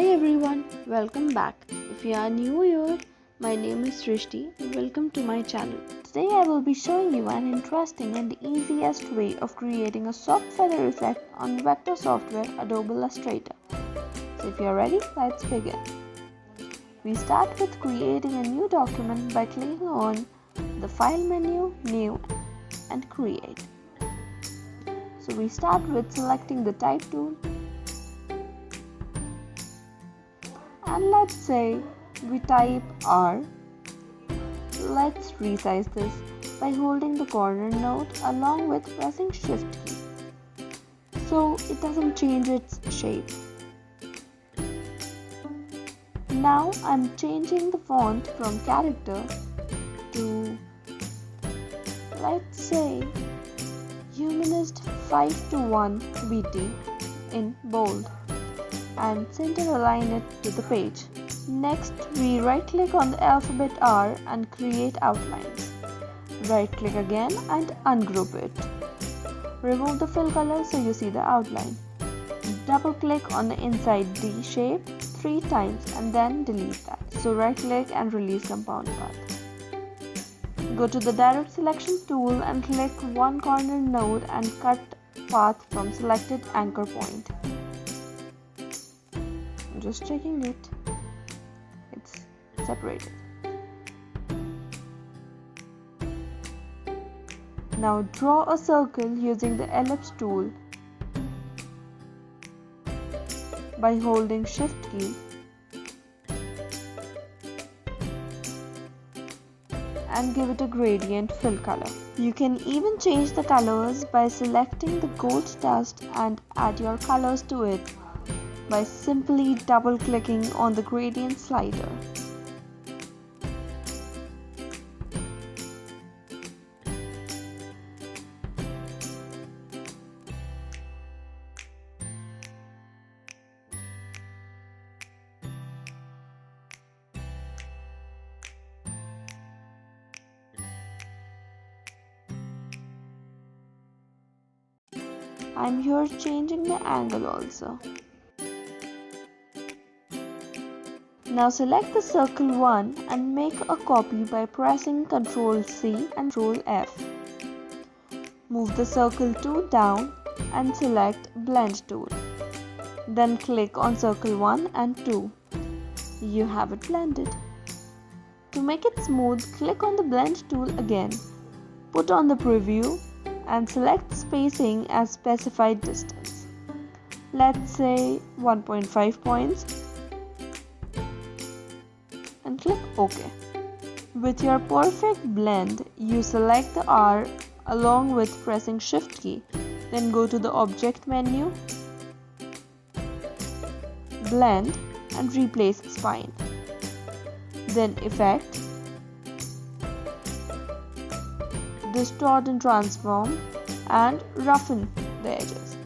Hi everyone, welcome back. If you are new here, my name is Srishti. Welcome to my channel. Today I will be showing you an interesting and easiest way of creating a soft feather effect on vector software Adobe Illustrator. So if you are ready, let's begin. We start with creating a new document by clicking on the File menu, New and Create. So we start with selecting the Type tool. And let's say we type R. Let's resize this by holding the corner node along with pressing Shift key so it doesn't change its shape. Now I'm changing the font from character to, let's say, Humanist 5:1 BT in bold, and center align it to the page. Next, we right click on the alphabet R and create outlines. Right click again and ungroup it. Remove the fill color so you see the outline. Double click on the inside D shape 3 times and then delete that. So right click and release compound path. Go to the direct selection tool and click one corner node and cut path from selected anchor point. Just checking it, it's separated. Now draw a circle using the ellipse tool by holding Shift key and give it a gradient fill color. You can even change the colors by selecting the gold dust and add your colors to it by simply double-clicking on the gradient slider. I'm here changing the angle also. Now select the circle 1 and make a copy by pressing Ctrl C and Ctrl F. Move the circle 2 down and select Blend tool. Then click on circle 1 and 2. You have it blended. To make it smooth, click on the Blend tool again. Put on the preview and select spacing as specified distance. Let's say 1.5 points. And click OK. With your perfect blend, you select the R along with pressing Shift key. Then go to the Object menu, Blend and replace spine. Then Effect, Distort and Transform and roughen the edges.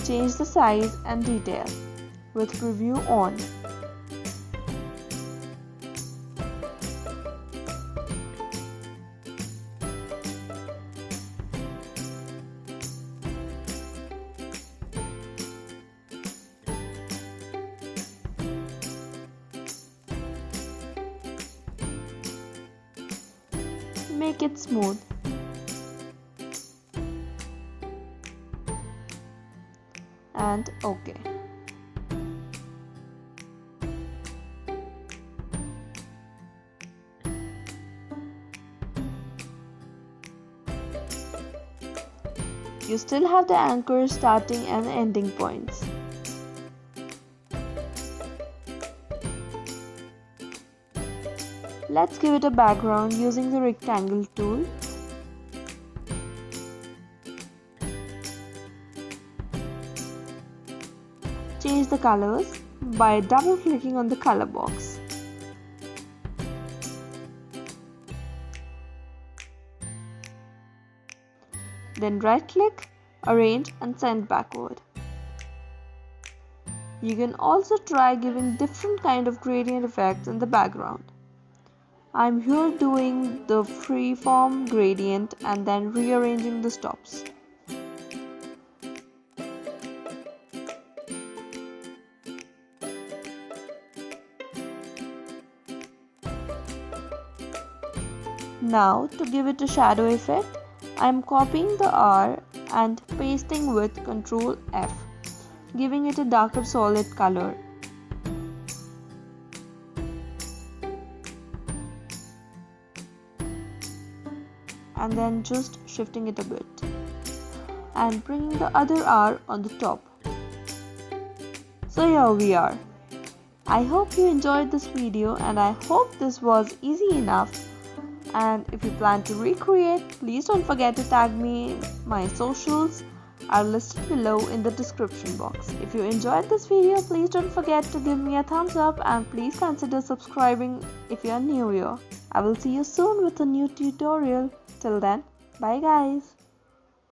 Change the size and detail with preview on. Make it smooth. And OK. You still have the anchor starting and ending points. Let's give it a background using the rectangle tool. Change the colors by double clicking on the color box. Then right click, arrange and send backward. You can also try giving different kind of gradient effects in the background. I'm here doing the freeform gradient and then rearranging the stops. Now to give it a shadow effect, I am copying the R and pasting with Ctrl F, giving it a darker solid color. And then just shifting it a bit and bringing the other R on the top. So here we are. I hope you enjoyed this video and I hope this was easy enough. And if you plan to recreate, please don't forget to tag me. My socials are listed below in the description box. If you enjoyed this video, please don't forget to give me a thumbs up and please consider subscribing if you are new here. I will see you soon with a new tutorial. Till then, bye guys.